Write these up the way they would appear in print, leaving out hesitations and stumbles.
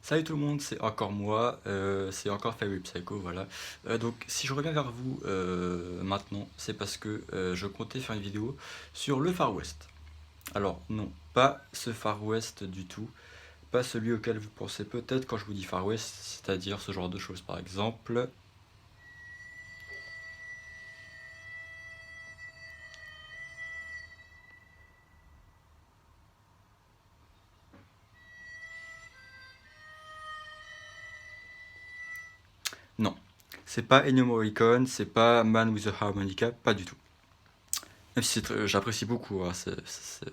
Salut tout le monde, c'est encore moi, c'est encore Fairy Psycho, voilà. Donc si je reviens vers vous maintenant, c'est parce que je comptais faire une vidéo sur le Far West. Alors non, pas ce Far West du tout, pas celui auquel vous pensez peut-être quand je vous dis Far West, c'est-à-dire ce genre de choses par exemple. Non, c'est pas Ennio Morricone, c'est pas Man with a Harmonica, pas du tout. Même si j'apprécie beaucoup hein,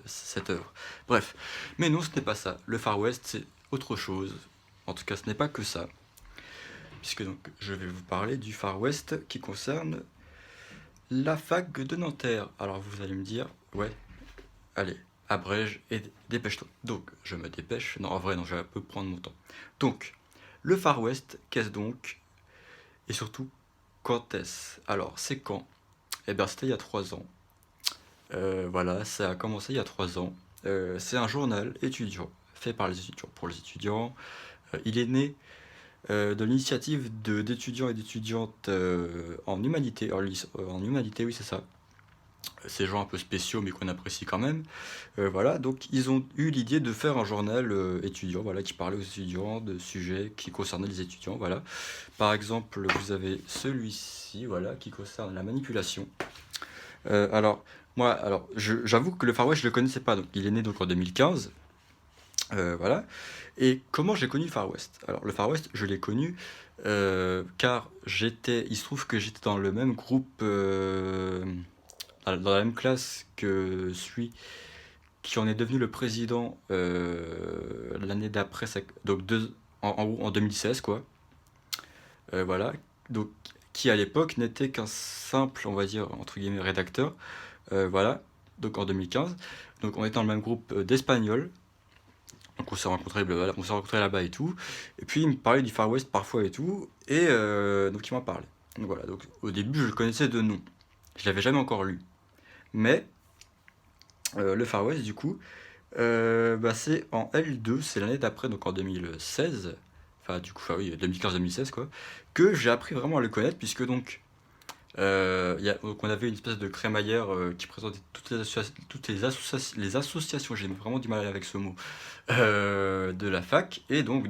cette œuvre. Bref, mais non, ce n'est pas ça. Le Far West, c'est autre chose. En tout cas, ce n'est pas que ça. Puisque donc, je vais vous parler du Far West qui concerne la fac de Nanterre. Alors vous allez me dire, ouais, allez, abrège et dépêche-toi. Donc, je me dépêche. Non, en vrai, non, je vais un peu prendre mon temps. Donc, le Far West, qu'est-ce donc? Et surtout, quand est-ce? Alors, c'est quand? Eh bien, c'était il y a 3 ans. Voilà, ça a commencé il y a 3 ans. C'est un journal étudiant, fait par les étudiants, pour les étudiants. Il est né de l'initiative d'étudiants et d'étudiantes en humanité. En humanité, oui, c'est ça. Ces gens un peu spéciaux, mais qu'on apprécie quand même. Voilà, donc ils ont eu l'idée de faire un journal étudiant, voilà, qui parlait aux étudiants de sujets qui concernaient les étudiants, voilà. Par exemple, vous avez celui-ci, voilà, qui concerne la manipulation. Alors, moi, j'avoue que le Far West, je le connaissais pas. Donc, il est né donc en 2015. Voilà. Et comment j'ai connu le Far West? Alors, le Far West, je l'ai connu car il se trouve que j'étais dans le même groupe, dans la même classe que celui qui en est devenu le président l'année d'après, donc en gros en 2016, quoi. Voilà. Donc, qui à l'époque n'était qu'un simple, on va dire, entre guillemets, rédacteur. Voilà, donc en 2015. Donc on était dans le même groupe d'Espagnols. Donc on s'est rencontrés là-bas et tout. Et puis il me parlait du Far West parfois et tout. Et donc il m'en parlait. Donc voilà, donc au début je le connaissais de nom. Je l'avais jamais encore lu. Mais le Far West du coup, bah, c'est en L2, c'est l'année d'après, donc en 2016. Enfin du coup, enfin, oui, 2015-2016 quoi. Que j'ai appris vraiment à le connaître puisque donc donc on avait une espèce de crémaillère qui présentait les associations, j'ai vraiment du mal avec ce mot, de la fac. Et donc,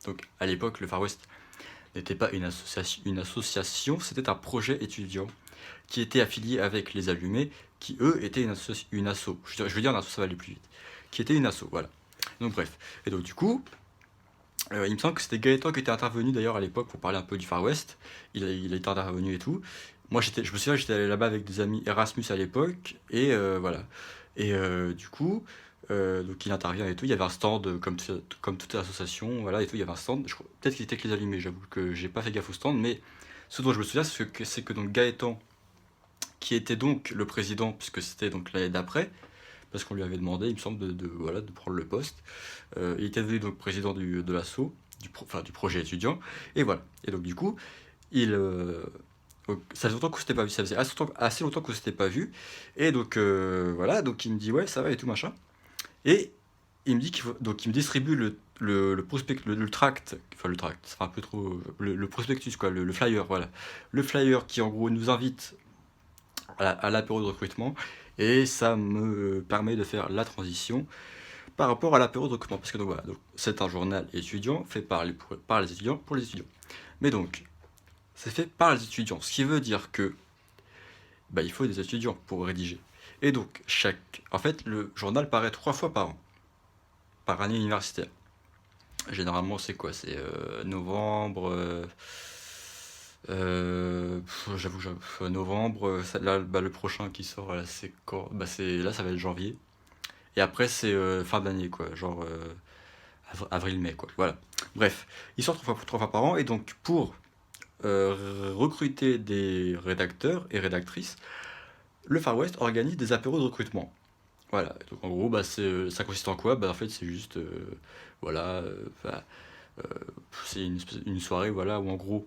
donc à l'époque, le Far West n'était pas une association, c'était un projet étudiant qui était affilié avec les Allumés, qui eux étaient une asso. Je veux dire une asso, ça va aller plus vite. Qui était une asso, voilà. Donc bref. Et donc du coup, il me semble que c'était Gaëtan qui était intervenu d'ailleurs à l'époque pour parler un peu du Far West. Il a été intervenu et tout. Moi, je me souviens, j'étais allé là-bas avec des amis Erasmus à l'époque. Et voilà. Et du coup, donc il intervient et tout. Il y avait un stand, comme toute association. Voilà, et tout. Il y avait un stand. Peut-être qu'il était que les allumés. J'avoue que j'ai pas fait gaffe au stand. Mais ce dont je me souviens, c'est que donc Gaëtan, qui était donc le président, puisque c'était donc l'année d'après, parce qu'on lui avait demandé, il me semble, voilà, de prendre le poste. Il était devenu donc président de l'assaut, enfin, du projet étudiant, et voilà. Et donc du coup, il, ça faisait longtemps qu'on s'était pas vu, ça faisait assez longtemps qu'on s'était pas vu, et donc voilà, donc il me dit ouais, ça va et tout machin, et il me dit donc il me distribue le tract, enfin le tract, c'est un peu trop, le prospectus quoi, le flyer, voilà, le flyer qui en gros nous invite à l'apéro de recrutement, et ça me permet de faire la transition par rapport à l'apéro de recrutement. Parce que donc, voilà, donc, c'est un journal étudiant fait par les étudiants pour les étudiants. Mais donc, c'est fait par les étudiants, ce qui veut dire que bah, il faut des étudiants pour rédiger. Et donc, en fait, le journal paraît 3 fois par année universitaire. Généralement, c'est quoi? C'est novembre. Novembre. Là, bah, le prochain qui sort, là, c'est quand? Bah, là, ça va être janvier. Et après, c'est fin d'année, quoi. Genre avril-mai, quoi. Voilà. Bref, il sort 3 fois par an. Et donc, pour recruter des rédacteurs et rédactrices, le Far West organise des apéros de recrutement. Voilà. Donc, en gros, bah, ça consiste en quoi? Bah, en fait, c'est juste. Voilà. Euh, c'est une soirée, voilà, où en gros,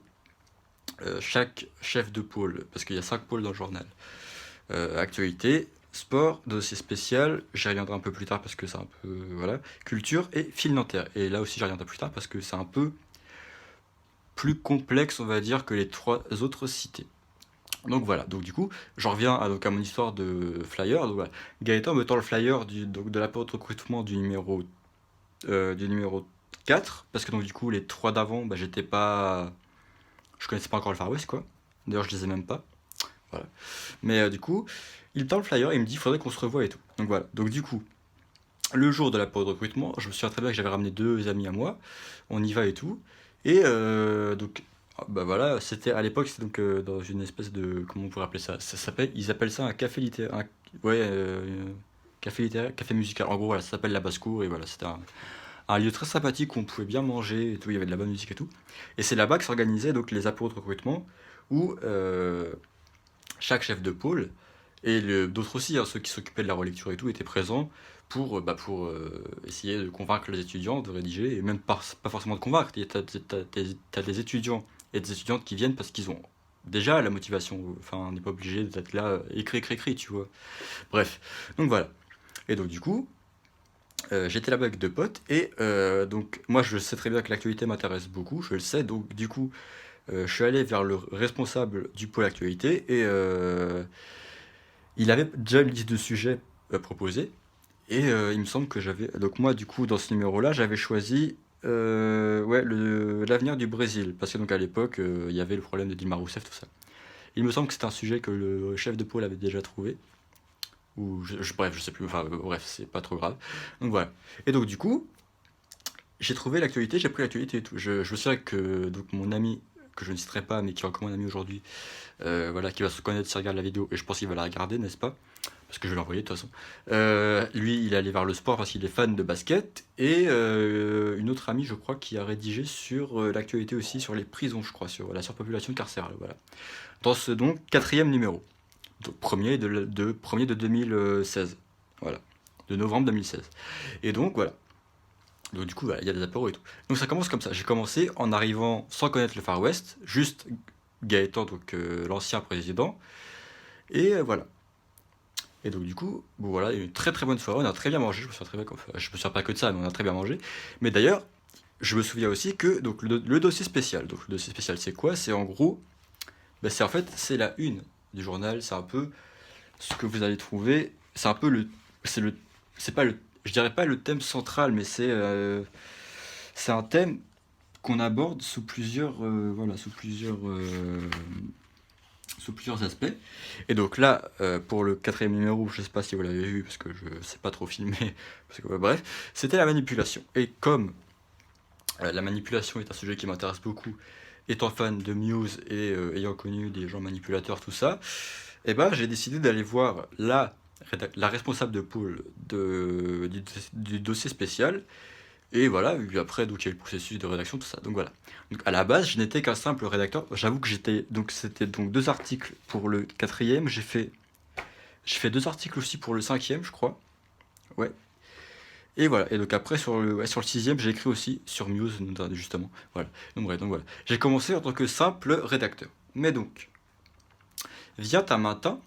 chaque chef de pôle, parce qu'il y a 5 pôles dans le journal, actualité, sport, dossier spécial, j'y reviendrai un peu plus tard parce que c'est un peu, voilà, culture et fil dentaire. Et là aussi, j'y reviendrai plus tard parce que c'est un peu plus complexe, on va dire, que les trois autres cités. Donc voilà, donc du coup, j'en reviens donc à mon histoire de flyer. Donc voilà, Gaëtan me tend le flyer donc de la porte de recrutement du numéro 4, parce que donc du coup, les trois d'avant, bah, je connaissais pas encore le Far West, quoi. D'ailleurs, je les ai même pas. Voilà. Mais du coup, il tend le flyer et il me dit, il faudrait qu'on se revoie et tout. Donc voilà, donc du coup, le jour de la pause de recrutement, je me souviens très bien que j'avais ramené deux amis à moi, on y va et tout. Et donc, bah voilà, c'était à l'époque, c'était donc dans une espèce de, comment on pourrait appeler ça? Ils appellent ça un café littéraire, ouais, café littéraire, café musical. En gros, voilà, ça s'appelle la basse-cour et voilà, c'était un lieu très sympathique où on pouvait bien manger et tout, il y avait de la bonne musique et tout. Et c'est là-bas que s'organisaient donc les apéros de recrutement où chaque chef de pôle et d'autres aussi, hein, ceux qui s'occupaient de la relecture et tout, étaient présents pour essayer de convaincre les étudiants de rédiger, et même pas forcément de convaincre. T'as des étudiants et des étudiantes qui viennent parce qu'ils ont déjà la motivation. Enfin, on n'est pas obligé d'être là, écrit, tu vois. Bref, donc voilà. Et donc du coup, j'étais là-bas avec deux potes, et donc moi je sais très bien que l'actualité m'intéresse beaucoup, je le sais, donc du coup, je suis allé vers le responsable du pôle actualité, et il avait déjà une liste de sujets proposés. Et il me semble que j'avais. Donc, moi, du coup, dans ce numéro-là, j'avais choisi ouais, l'avenir du Brésil. Parce que, donc, à l'époque, il y avait le problème de Dilma Rousseff, tout ça. Il me semble que c'était un sujet que le chef de pôle avait déjà trouvé. Ou, bref, je sais plus. Enfin, bref, c'est pas trop grave. Donc, voilà. Et donc, du coup, j'ai trouvé l'actualité, j'ai pris l'actualité et tout. Je me souviens que donc, mon ami, que je ne citerai pas, mais qui est encore mon ami aujourd'hui, voilà, qui va se connaître s'il regarde la vidéo, et je pense qu'il va la regarder, n'est-ce pas? Parce que je vais l'envoyer de toute façon. Lui, il est allé vers le sport parce qu'il est fan de basket. Et une autre amie, je crois, qui a rédigé sur l'actualité aussi, sur les prisons, je crois, sur la surpopulation carcérale. Voilà. Dans ce donc quatrième numéro. Donc, premier de 2016. Voilà. De novembre 2016. Et donc, voilà. Donc, du coup, voilà, il y a des apéros et tout. Donc, ça commence comme ça. J'ai commencé en arrivant sans connaître le Far West, juste Gaëtan, donc l'ancien président. Et voilà. Et donc du coup, bon voilà, il y a eu une très très bonne soirée, on a très bien mangé, je me souviens très bien, je me souviens pas que de ça, mais on a très bien mangé. Mais d'ailleurs, je me souviens aussi que donc le dossier spécial. Donc le dossier spécial, c'est quoi? C'est en gros, bah, c'est en fait c'est la une du journal, c'est un peu ce que vous allez trouver, c'est un peu c'est le, c'est pas le, je dirais pas le thème central, mais c'est un thème qu'on aborde sous plusieurs, voilà, sous plusieurs aspects. Et donc là, pour le quatrième numéro, je sais pas si vous l'avez vu, parce que je sais pas trop filmer, parce que, bref, c'était la manipulation. Et comme la manipulation est un sujet qui m'intéresse beaucoup, étant fan de Muse et ayant connu des gens manipulateurs, tout ça, et ben j'ai décidé d'aller voir la responsable de pôle du dossier spécial. Et voilà, et puis après, donc il y a eu le processus de rédaction, tout ça. Donc voilà. Donc à la base, je n'étais qu'un simple rédacteur. J'avoue que c'était donc deux articles pour le quatrième. J'ai fait deux articles aussi pour le cinquième, je crois. Ouais. Et voilà. Et donc après, sur le sixième, j'ai écrit aussi sur Muse, justement. Voilà. Donc bref, donc voilà. J'ai commencé en tant que simple rédacteur. Mais donc, vient un matin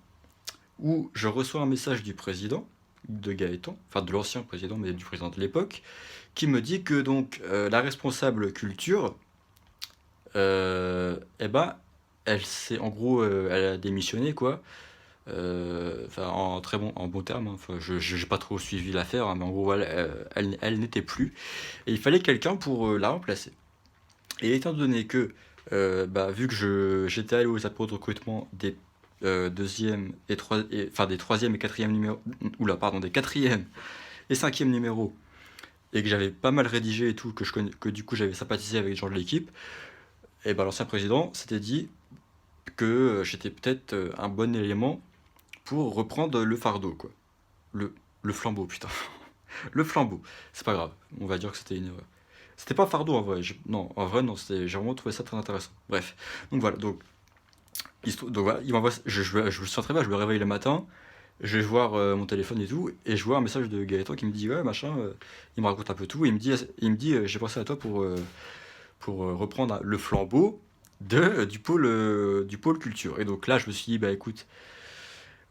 où je reçois un message du président de Gaëtan, enfin de l'ancien président, mais du président de l'époque, qui me dit que donc la responsable culture, eh ben, en gros, elle a démissionné quoi. Enfin, en bon terme, hein. Enfin, j'ai pas trop suivi l'affaire, hein, mais en gros, voilà, elle n'était plus. Et il fallait quelqu'un pour la remplacer. Et étant donné que, bah, vu que j'étais allé aux apéros de recrutement des deuxième enfin des troisième et quatrième numéros, oula, pardon, des quatrième et cinquième numéros, et que j'avais pas mal rédigé et tout, que du coup j'avais sympathisé avec les gens de l'équipe, et ben l'ancien président s'était dit que j'étais peut-être un bon élément pour reprendre le fardeau, quoi. Le flambeau, putain. Le flambeau. C'est pas grave, on va dire que c'était une erreur. C'était pas un fardeau en vrai, non, en vrai, non, j'ai vraiment trouvé ça très intéressant. Bref, donc voilà, donc voilà, il m'envoie, je le sens très bien, je me réveille le matin, je vais voir mon téléphone et tout, et je vois un message de Gaëtan qui me dit ouais machin, il me raconte un peu tout, et j'ai pensé à toi pour reprendre le flambeau du pôle culture. Et donc là je me suis dit bah écoute,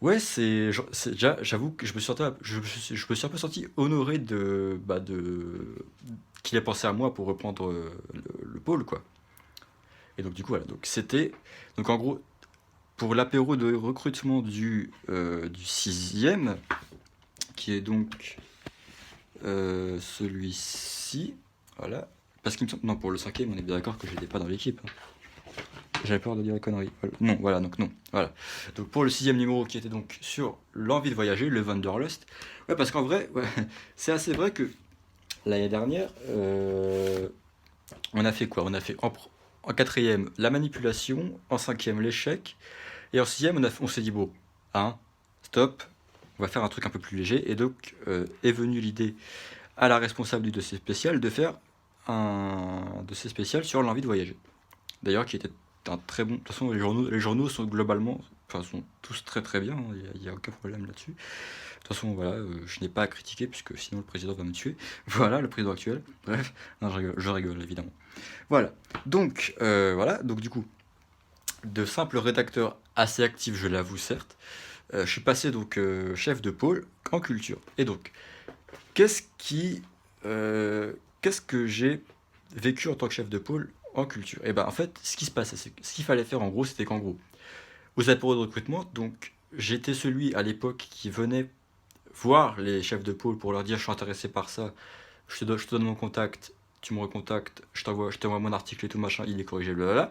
Ouais, déjà, j'avoue que je me suis un peu senti honoré qu'il ait pensé à moi pour reprendre le pôle, quoi. Et donc, du coup, voilà. Donc, en gros, pour l'apéro de recrutement du sixième, qui est donc celui-ci, voilà. Parce qu'il me semble, non, pour le cinquième, on est bien d'accord que j'étais pas dans l'équipe, hein. J'avais peur de dire la connerie. Voilà. Non, voilà, donc non. Voilà. Donc pour le sixième numéro qui était donc sur l'envie de voyager, le Wanderlust. Ouais, parce qu'en vrai, ouais, c'est assez vrai que l'année dernière, on a fait quoi? On a fait en quatrième la manipulation, en cinquième l'échec, et en sixième on s'est dit bon, hein, stop, on va faire un truc un peu plus léger. Et donc est venue l'idée à la responsable du dossier spécial de faire un dossier spécial sur l'envie de voyager. D'ailleurs, qui était un très bon. De toute façon, les journaux sont globalement, enfin, sont tous très très bien, hein, il n'y a aucun problème là-dessus. De toute façon, voilà, je n'ai pas à critiquer, puisque sinon le président va me tuer. Voilà, le président actuel. Bref, non, je rigole, évidemment. Voilà. Donc du coup, de simple rédacteur assez actif, je l'avoue certes, je suis passé donc chef de pôle en culture. Et donc, qu'est-ce qui, qu'est-ce que j'ai vécu en tant que chef de pôle en culture? Et ben en fait, ce qui se passait, ce qu'il fallait faire en gros, c'était qu'en gros, aux apéros de recrutement, donc j'étais celui à l'époque qui venait voir les chefs de pôle pour leur dire je suis intéressé par ça, je te donne mon contact, tu me recontactes, je t'envoie mon article et tout machin, il est corrigé, blablabla.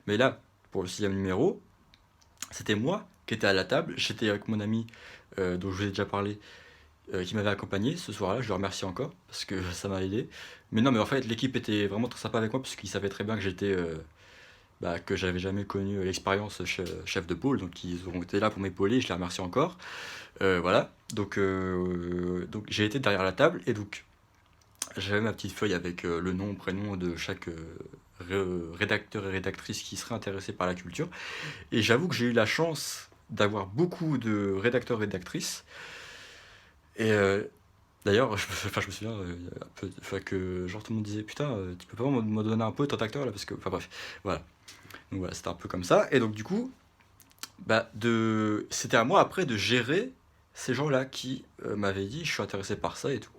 Mais là, pour le sixième numéro, c'était moi qui étais à la table, j'étais avec mon ami dont je vous ai déjà parlé, qui m'avait accompagné ce soir-là. Je le remercie encore parce que ça m'a aidé. Mais non, mais en fait, l'équipe était vraiment très sympa avec moi parce qu'ils savaient très bien que que j'avais jamais connu l'expérience chef de pôle. Donc ils ont été là pour m'épauler. Je les remercie encore. Voilà. Donc j'ai été derrière la table et donc j'avais ma petite feuille avec le nom, prénom de chaque rédacteur et rédactrice qui serait intéressé par la culture. Et j'avoue que j'ai eu la chance d'avoir beaucoup de rédacteurs et rédactrices. Et d'ailleurs, je me souviens un peu, enfin, que genre tout le monde disait putain, tu peux pas me donner un peu ton acteur là parce que, enfin bref, voilà. Donc voilà, c'était un peu comme ça. Et donc du coup, c'était à moi après de gérer ces gens-là qui m'avaient dit je suis intéressé par ça et tout.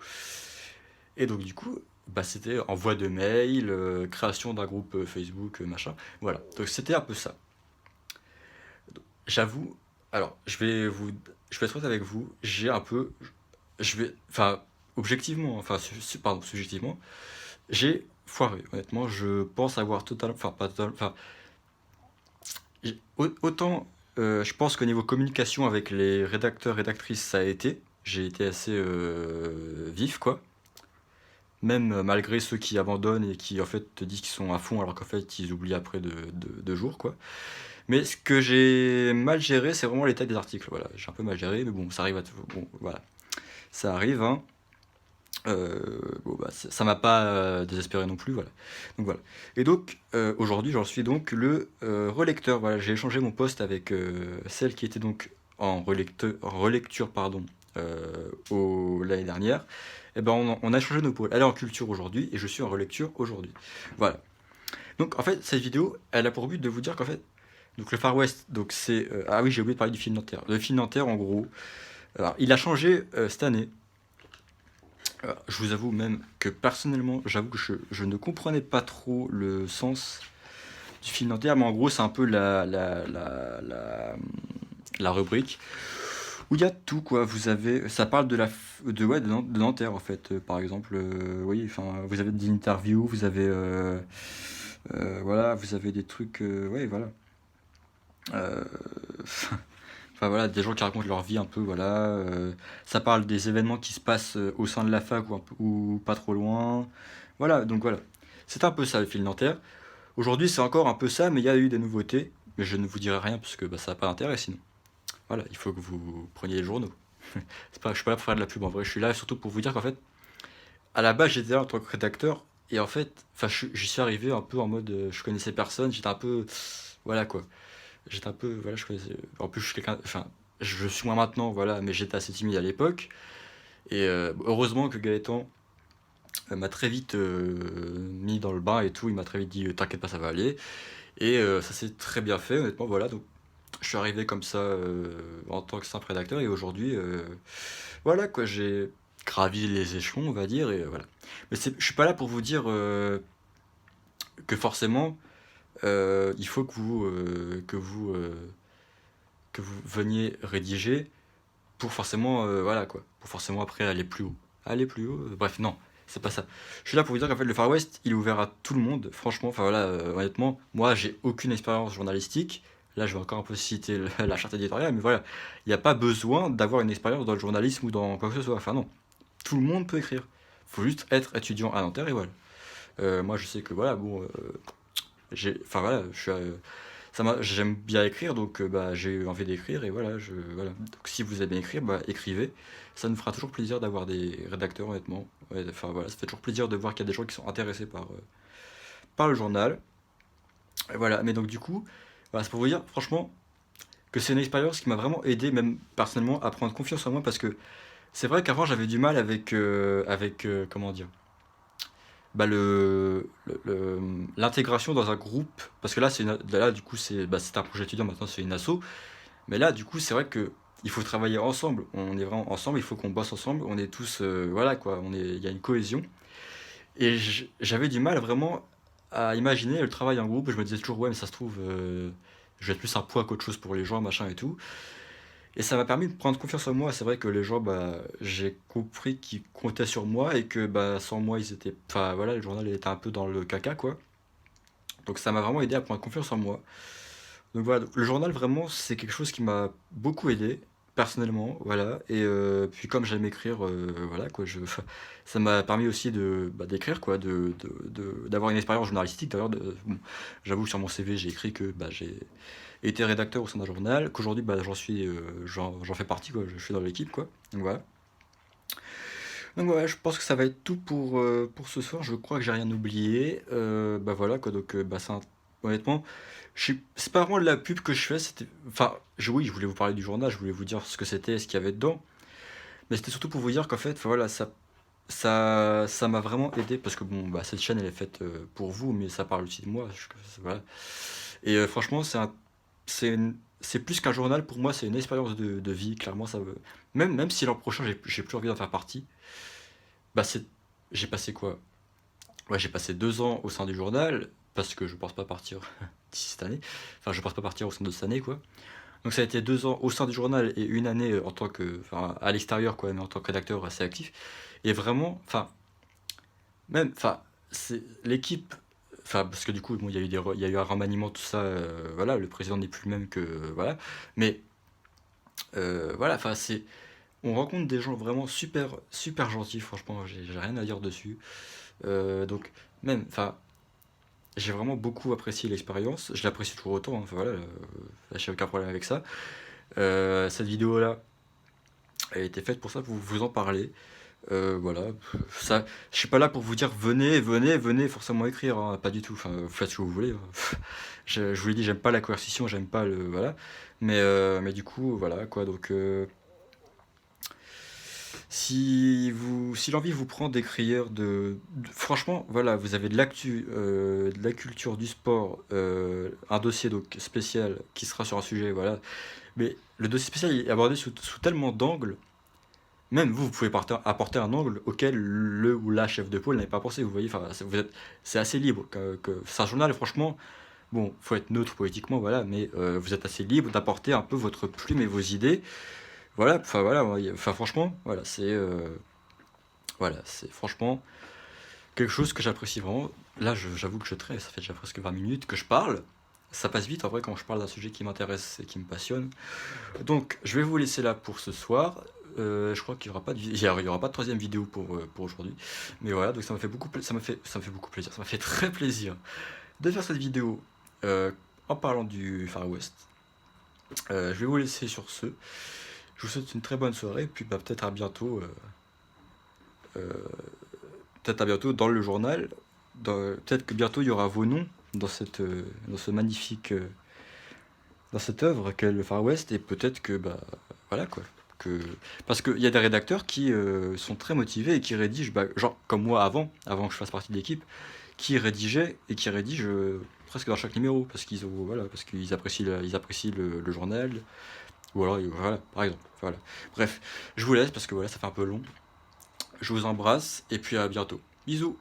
Et donc du coup, c'était envoi de mail, création d'un groupe Facebook, machin. Voilà. Donc c'était un peu ça. J'avoue. Alors, je vais être honnête avec vous. J'ai un peu, enfin, objectivement, enfin, pardon, subjectivement, j'ai foiré. Honnêtement, je pense avoir totalement, enfin, pas totalement, enfin, autant, je pense qu'au niveau communication avec les rédacteurs, rédactrices, ça a été. J'ai été assez vif, quoi. Même malgré ceux qui abandonnent et qui, en fait, te disent qu'ils sont à fond alors qu'en fait, ils oublient après deux jours, quoi. Mais ce que j'ai mal géré, c'est vraiment l'état des articles. Voilà, j'ai un peu mal géré, mais bon, ça arrive à tout. Bon, voilà, ça arrive, hein. Ça m'a pas désespéré non plus, voilà. Donc voilà. Et donc aujourd'hui, j'en suis donc le relecteur. Voilà, j'ai échangé mon poste avec celle qui était donc relecture, pardon, l'année dernière. Et ben on a changé nos pôles. Elle est en culture aujourd'hui et je suis en relecture aujourd'hui. Voilà. Donc en fait, cette vidéo, elle a pour but de vous dire qu'en fait, donc le Far West, donc c'est ah oui, j'ai oublié de parler du film Nanterre. Le film Nanterre, en gros, alors, il a changé cette année. Je vous avoue même que personnellement, j'avoue que je ne comprenais pas trop le sens du film Nanterre, mais en gros, c'est un peu la rubrique où il y a tout, quoi. Ça parle de Nanterre, en fait. Par exemple, oui, enfin, vous avez des interviews, vous avez, voilà, vous avez des trucs, ouais, voilà. Euh, Enfin voilà, des gens qui racontent leur vie un peu, voilà. Ça parle des événements qui se passent au sein de la fac ou pas trop loin. Voilà, donc voilà. C'est un peu ça le fil Nanterre. Aujourd'hui c'est encore un peu ça, mais il y a eu des nouveautés. Mais je ne vous dirai rien parce que ça n'a pas d'intérêt sinon. Voilà, il faut que vous preniez les journaux. Je suis pas là pour faire de la pub en vrai, je suis là surtout pour vous dire qu'en fait, à la base j'étais là en tant que rédacteur, et en fait, enfin j'y suis arrivé un peu en mode je connaissais personne, j'étais un peu. Voilà quoi. J'étais un peu, voilà, je connaissais. En plus, je suis quelqu'un, enfin, je suis moins maintenant, voilà, mais j'étais assez timide à l'époque. Et heureusement que Gaëtan m'a très vite mis dans le bain et tout. Il m'a très vite dit, t'inquiète pas, ça va aller. Et ça s'est très bien fait, honnêtement, voilà. Donc, je suis arrivé comme ça en tant que simple rédacteur et aujourd'hui, voilà quoi, j'ai gravi les échelons, on va dire, et voilà. Mais je suis pas là pour vous dire que forcément il faut que vous veniez rédiger pour forcément, voilà quoi, pour forcément après aller plus haut. Aller plus haut, bref, non, c'est pas ça. Je suis là pour vous dire qu'en fait, le Far West, il est ouvert à tout le monde, franchement, enfin voilà, honnêtement, moi j'ai aucune expérience journalistique. Là, je vais encore un peu citer la charte éditoriale, mais voilà, il n'y a pas besoin d'avoir une expérience dans le journalisme ou dans quoi que ce soit. Enfin, non, tout le monde peut écrire. Faut juste être étudiant à Nanterre et voilà. Moi, je sais que voilà, bon, enfin voilà, j'aime bien écrire, donc bah, j'ai eu envie d'écrire et voilà, voilà. Donc si vous aimez écrire, bah, écrivez. Ça nous fera toujours plaisir d'avoir des rédacteurs, honnêtement. Ouais, enfin voilà, ça fait toujours plaisir de voir qu'il y a des gens qui sont intéressés par le journal. Et voilà, mais donc du coup, voilà, c'est pour vous dire, franchement, que c'est une expérience qui m'a vraiment aidé, même personnellement, à prendre confiance en moi, parce que c'est vrai qu'avant j'avais du mal avec comment dire, bah l'intégration dans un groupe, parce que là là du coup c'est un projet étudiant, maintenant c'est une asso, mais là du coup c'est vrai que il faut travailler ensemble, on est vraiment ensemble, il faut qu'on bosse ensemble, on est tous voilà quoi, il y a une cohésion, et j'avais du mal vraiment à imaginer le travail en groupe. Je me disais toujours ouais mais ça se trouve je vais être plus un poids qu'autre chose pour les gens, machin et tout. Et ça m'a permis de prendre confiance en moi. C'est vrai que les gens, bah, j'ai compris qu'ils comptaient sur moi et que bah, sans moi, ils étaient. Enfin voilà, le journal était un peu dans le caca, quoi. Donc ça m'a vraiment aidé à prendre confiance en moi. Donc voilà, le journal, vraiment, c'est quelque chose qui m'a beaucoup aidé, personnellement, voilà. Et puis comme j'aime écrire, voilà, quoi, ça m'a permis aussi d'écrire, quoi, d'avoir une expérience journalistique. D'ailleurs, bon, j'avoue que sur mon CV, j'ai écrit que bah, j'ai été rédacteur au sein d'un journal, qu'aujourd'hui bah, j'en fais partie, quoi, je suis dans l'équipe, quoi. Donc voilà. Donc voilà, je pense que ça va être tout pour ce soir. Je crois que j'ai rien oublié. Bah voilà, quoi. Donc bah, honnêtement, c'est pas vraiment de la pub que je fais. Enfin, oui, je voulais vous parler du journal, je voulais vous dire ce que c'était, ce qu'il y avait dedans. Mais c'était surtout pour vous dire qu'en fait, enfin, voilà, ça m'a vraiment aidé parce que bon, bah, cette chaîne elle est faite pour vous, mais ça parle aussi de moi. Voilà. Et franchement, c'est plus qu'un journal pour moi, c'est une expérience de vie. Clairement, même si l'an prochain j'ai plus envie d'en faire partie, bah j'ai passé quoi? Ouais, j'ai passé 2 ans au sein du journal parce que je pense pas partir d'ici cette année. Enfin, je pense pas partir au sein de cette année, quoi. Donc ça a été 2 ans au sein du journal et une année en tant que, enfin, à l'extérieur, quoi, mais en tant que rédacteur assez actif. Et vraiment, enfin, même, enfin, c'est l'équipe. Enfin, parce que du coup, bon, il y a eu un remaniement, tout ça. Voilà, le président n'est plus le même que, voilà. Mais voilà, enfin, on rencontre des gens vraiment super, super gentils. Franchement, j'ai rien à dire dessus. Donc, même, enfin, j'ai vraiment beaucoup apprécié l'expérience. Je l'apprécie toujours autant. Enfin voilà, j'ai aucun problème avec ça. Cette vidéo-là a été faite pour ça, pour vous en parler. Voilà, ça, je suis pas là pour vous dire venez forcément écrire, hein, pas du tout. Enfin, vous faites ce que vous voulez, hein. Je vous l'ai dit, j'aime pas la coercition, j'aime pas le voilà. Mais du coup, voilà quoi. Donc, si l'envie vous prend d'écrire, franchement, voilà, vous avez de l'actu, de la culture du sport, un dossier donc spécial qui sera sur un sujet, voilà. Mais le dossier spécial est abordé sous tellement d'angles. Même vous pouvez apporter un angle auquel le ou la chef de pôle n'avait pas pensé. Vous voyez, enfin, c'est assez libre. C'est un journal, franchement. Bon, faut être neutre politiquement, voilà, mais vous êtes assez libre d'apporter un peu votre plume et vos idées. Voilà, enfin franchement, voilà, c'est franchement quelque chose que j'apprécie vraiment. Là, j'avoue que ça fait déjà presque 20 minutes que je parle. Ça passe vite en vrai quand je parle d'un sujet qui m'intéresse et qui me passionne. Donc, je vais vous laisser là pour ce soir. Je crois qu'il y aura pas il y aura pas de troisième vidéo pour aujourd'hui. Mais voilà, donc ça m'a fait ça me fait beaucoup plaisir, ça m'a fait très plaisir de faire cette vidéo en parlant du Far West. Je vais vous laisser sur ce. Je vous souhaite une très bonne soirée, et puis bah, peut-être à bientôt. Euh, Peut-être à bientôt dans le journal. Peut-être que bientôt il y aura vos noms dans ce magnifique, dans cette œuvre qu'est le Far West, et peut-être que bah voilà quoi. Parce qu'il y a des rédacteurs qui sont très motivés et qui rédigent, bah, genre comme moi avant que je fasse partie de l'équipe, qui rédigeaient et qui rédigent presque dans chaque numéro, parce qu'ils apprécient, ils apprécient le journal, ou alors, voilà, par exemple. Voilà. Bref, je vous laisse parce que voilà, ça fait un peu long. Je vous embrasse et puis à bientôt. Bisous.